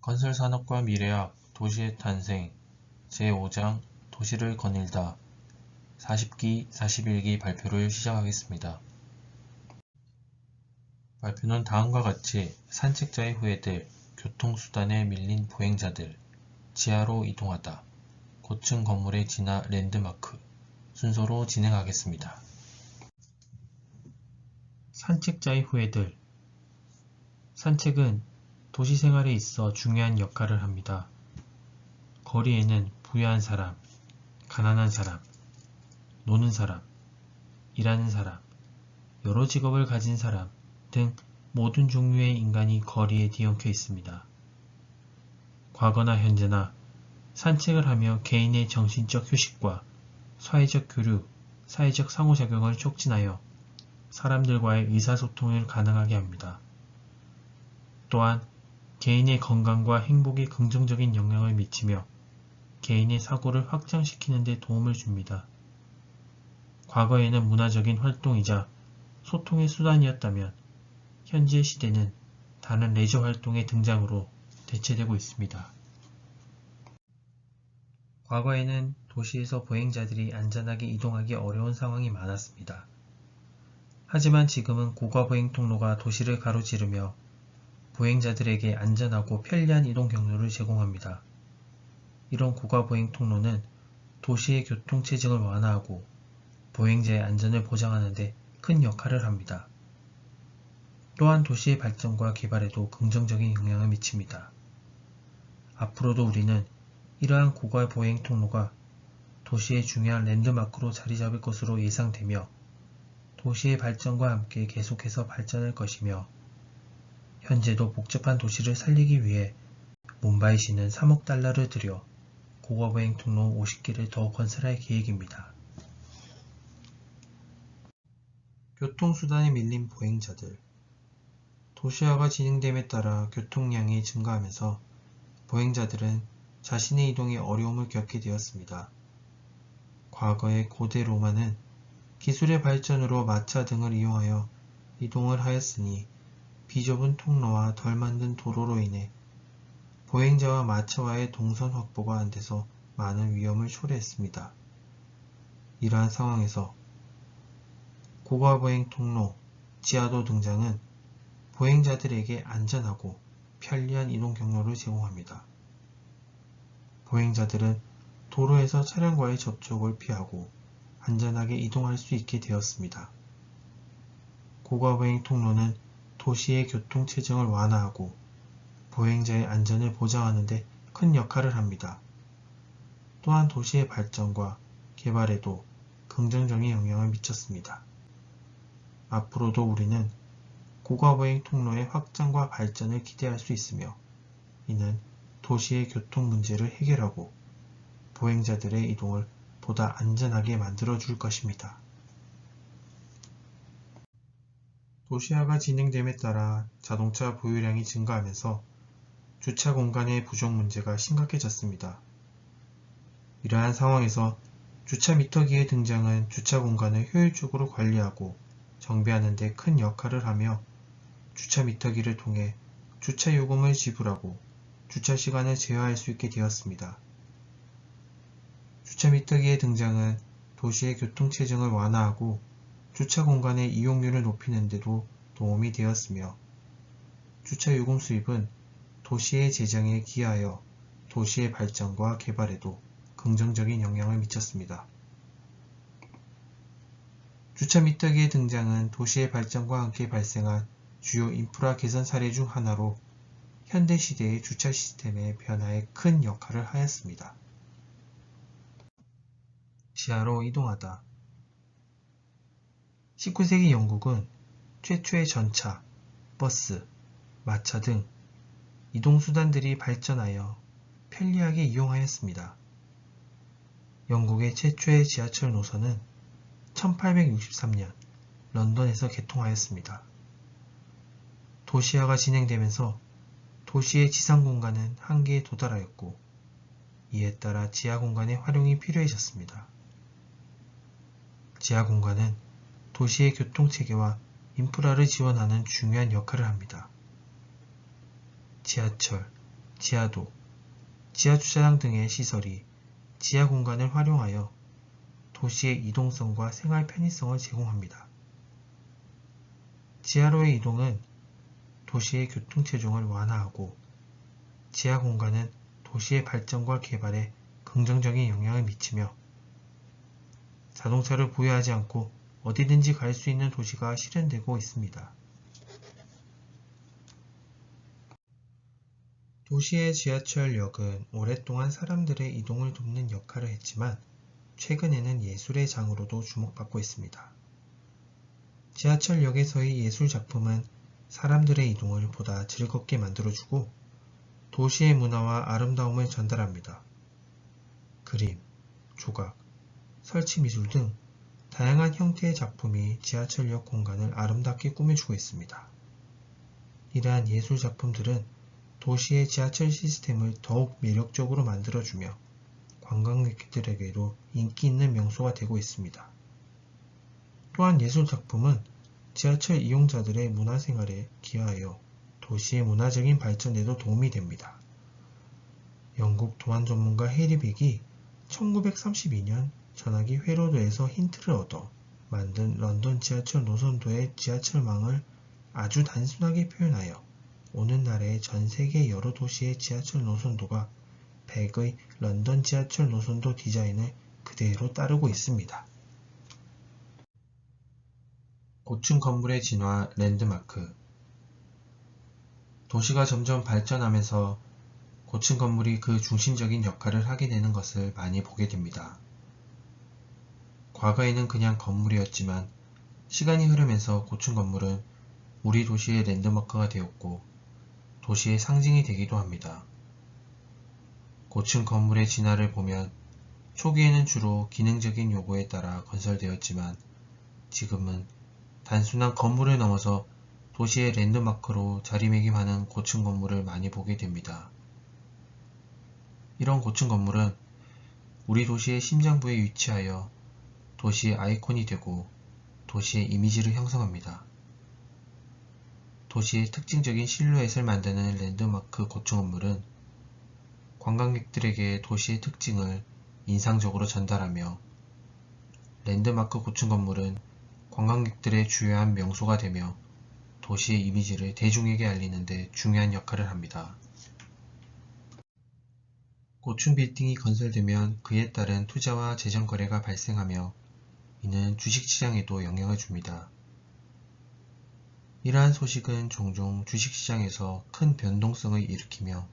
건설산업과 미래학, 도시의 탄생 제5장 도시를 거닐다 40기, 41기 발표를 시작하겠습니다. 발표는 다음과 같이 산책자의 후예들, 교통수단에 밀린 보행자들, 지하로 이동하다, 고층 건물에 지나 랜드마크 순서로 진행하겠습니다. 산책자의 후예들. 산책은 도시생활에 있어 중요한 역할을 합니다. 거리에는 부유한 사람, 가난한 사람, 노는 사람, 일하는 사람, 여러 직업을 가진 사람 등 모든 종류의 인간이 거리에 뒤엉켜 있습니다. 과거나 현재나 산책을 하며 개인의 정신적 휴식과 사회적 교류, 사회적 상호작용을 촉진하여 사람들과의 의사소통을 가능하게 합니다. 또한 개인의 건강과 행복에 긍정적인 영향을 미치며 개인의 사고를 확장시키는 데 도움을 줍니다. 과거에는 문화적인 활동이자 소통의 수단이었다면 현재 시대는 다른 레저 활동의 등장으로 대체되고 있습니다. 과거에는 도시에서 보행자들이 안전하게 이동하기 어려운 상황이 많았습니다. 하지만 지금은 고가보행 통로가 도시를 가로지르며 보행자들에게 안전하고 편리한 이동 경로를 제공합니다. 이런 고가보행 통로는 도시의 교통체증을 완화하고 보행자의 안전을 보장하는 데 큰 역할을 합니다. 또한 도시의 발전과 개발에도 긍정적인 영향을 미칩니다. 앞으로도 우리는 이러한 고가보행 통로가 도시의 중요한 랜드마크로 자리 잡을 것으로 예상되며 도시의 발전과 함께 계속해서 발전할 것이며 현재도 복잡한 도시를 살리기 위해 뭄바이시는 3억 달러를 들여 고가보행 통로 50개를 더 건설할 계획입니다. 교통수단에 밀린 보행자들. 도시화가 진행됨에 따라 교통량이 증가하면서 보행자들은 자신의 이동에 어려움을 겪게 되었습니다. 과거의 고대 로마는 기술의 발전으로 마차 등을 이용하여 이동을 하였으니 비좁은 통로와 덜 만든 도로로 인해 보행자와 마차와의 동선 확보가 안 돼서 많은 위험을 초래했습니다. 이러한 상황에서 고가보행 통로, 지하도 등장은 보행자들에게 안전하고 편리한 이동 경로를 제공합니다. 보행자들은 도로에서 차량과의 접촉을 피하고 안전하게 이동할 수 있게 되었습니다. 고가보행 통로는 도시의 교통체증을 완화하고 보행자의 안전을 보장하는 데 큰 역할을 합니다. 또한 도시의 발전과 개발에도 긍정적인 영향을 미쳤습니다. 앞으로도 우리는 고가보행 통로의 확장과 발전을 기대할 수 있으며 이는 도시의 교통 문제를 해결하고 보행자들의 이동을 보다 안전하게 만들어줄 것입니다. 도시화가 진행됨에 따라 자동차 보유량이 증가하면서 주차 공간의 부족 문제가 심각해졌습니다. 이러한 상황에서 주차 미터기의 등장은 주차 공간을 효율적으로 관리하고 정비하는 데 큰 역할을 하며 주차 미터기를 통해 주차 요금을 지불하고 주차 시간을 제어할 수 있게 되었습니다. 주차 미터기의 등장은 도시의 교통체증을 완화하고 주차 공간의 이용률을 높이는 데도 도움이 되었으며 주차 요금 수입은 도시의 재정에 기하여 도시의 발전과 개발에도 긍정적인 영향을 미쳤습니다. 주차 미터기의 등장은 도시의 발전과 함께 발생한 주요 인프라 개선 사례 중 하나로 현대시대의 주차 시스템의 변화에 큰 역할을 하였습니다. 지하로 이동하다. 19세기 영국은 최초의 전차, 버스, 마차 등 이동수단들이 발전하여 편리하게 이용하였습니다. 영국의 최초의 지하철 노선은 1863년 런던에서 개통하였습니다. 도시화가 진행되면서 도시의 지상 공간은 한계에 도달하였고 이에 따라 지하 공간의 활용이 필요해졌습니다. 지하 공간은 도시의 교통체계와 인프라를 지원하는 중요한 역할을 합니다. 지하철, 지하도, 지하주차장 등의 시설이 지하 공간을 활용하여 도시의 이동성과 생활 편의성을 제공합니다. 지하로의 이동은 도시의 교통체중을 완화하고 지하 공간은 도시의 발전과 개발에 긍정적인 영향을 미치며 자동차를 보유하지 않고 어디든지 갈 수 있는 도시가 실현되고 있습니다. 도시의 지하철역은 오랫동안 사람들의 이동을 돕는 역할을 했지만 최근에는 예술의 장으로도 주목받고 있습니다. 지하철역에서의 예술 작품은 사람들의 이동을 보다 즐겁게 만들어주고 도시의 문화와 아름다움을 전달합니다. 그림, 조각, 설치미술 등 다양한 형태의 작품이 지하철역 공간을 아름답게 꾸며주고 있습니다. 이러한 예술 작품들은 도시의 지하철 시스템을 더욱 매력적으로 만들어주며 관광객들에게도 인기 있는 명소가 되고 있습니다. 또한 예술 작품은 지하철 이용자들의 문화생활에 기여하여 도시의 문화적인 발전에도 도움이 됩니다. 영국 도안 전문가 해리 벡이 1932년 전화기 회로도에서 힌트를 얻어 만든 런던 지하철 노선도의 지하철망을 아주 단순하게 표현하여 오늘날의 전 세계 여러 도시의 지하철 노선도가 벡의 런던 지하철 노선도 디자인을 그대로 따르고 있습니다. 고층 건물의 진화 랜드마크. 도시가 점점 발전하면서 고층 건물이 그 중심적인 역할을 하게 되는 것을 많이 보게 됩니다. 과거에는 그냥 건물이었지만 시간이 흐르면서 고층 건물은 우리 도시의 랜드마크가 되었고 도시의 상징이 되기도 합니다. 고층 건물의 진화를 보면 초기에는 주로 기능적인 요구에 따라 건설되었지만 지금은 단순한 건물을 넘어서 도시의 랜드마크로 자리매김하는 고층 건물을 많이 보게 됩니다. 이런 고층 건물은 우리 도시의 심장부에 위치하여 도시의 아이콘이 되고 도시의 이미지를 형성합니다. 도시의 특징적인 실루엣을 만드는 랜드마크 고층 건물은 관광객들에게 도시의 특징을 인상적으로 전달하며 랜드마크 고층 건물은 관광객들의 주요한 명소가 되며 도시의 이미지를 대중에게 알리는 데 중요한 역할을 합니다. 고층 빌딩이 건설되면 그에 따른 투자와 재정 거래가 발생하며 이는 주식시장에도 영향을 줍니다. 이러한 소식은 종종 주식시장에서 큰 변동성을 일으키며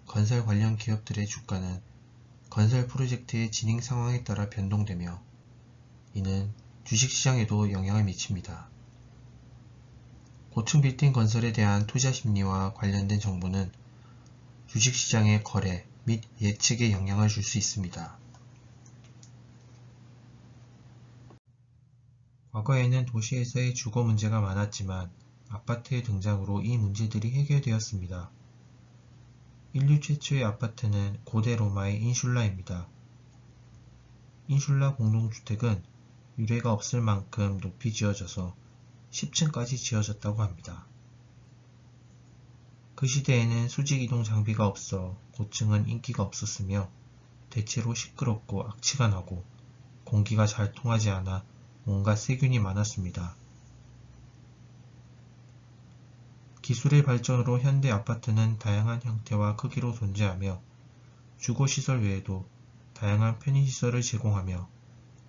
건설 관련 기업들의 주가는 건설 프로젝트의 진행 상황에 따라 변동되며 이는 주식시장에도 영향을 미칩니다. 고층 빌딩 건설에 대한 투자 심리와 관련된 정보는 주식시장의 거래 및 예측에 영향을 줄 수 있습니다. 과거에는 도시에서의 주거 문제가 많았지만 아파트의 등장으로 이 문제들이 해결되었습니다. 인류 최초의 아파트는 고대 로마의 인슐라입니다. 인슐라 공동주택은 유례가 없을 만큼 높이 지어져서 10층까지 지어졌다고 합니다. 그 시대에는 수직이동 장비가 없어 고층은 인기가 없었으며 대체로 시끄럽고 악취가 나고 공기가 잘 통하지 않아 온갖 세균이 많았습니다. 기술의 발전으로 현대 아파트는 다양한 형태와 크기로 존재하며 주거시설 외에도 다양한 편의시설을 제공하며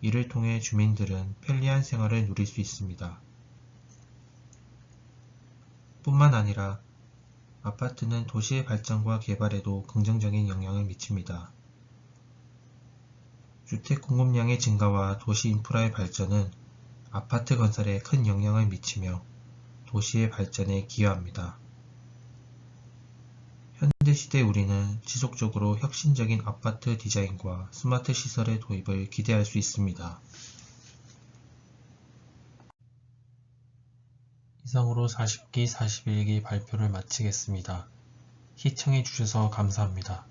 이를 통해 주민들은 편리한 생활을 누릴 수 있습니다. 뿐만 아니라 아파트는 도시의 발전과 개발에도 긍정적인 영향을 미칩니다. 주택 공급량의 증가와 도시 인프라의 발전은 아파트 건설에 큰 영향을 미치며 도시의 발전에 기여합니다. 현대시대 우리는 지속적으로 혁신적인 아파트 디자인과 스마트 시설의 도입을 기대할 수 있습니다. 이상으로 40기, 41기 발표를 마치겠습니다. 시청해주셔서 감사합니다.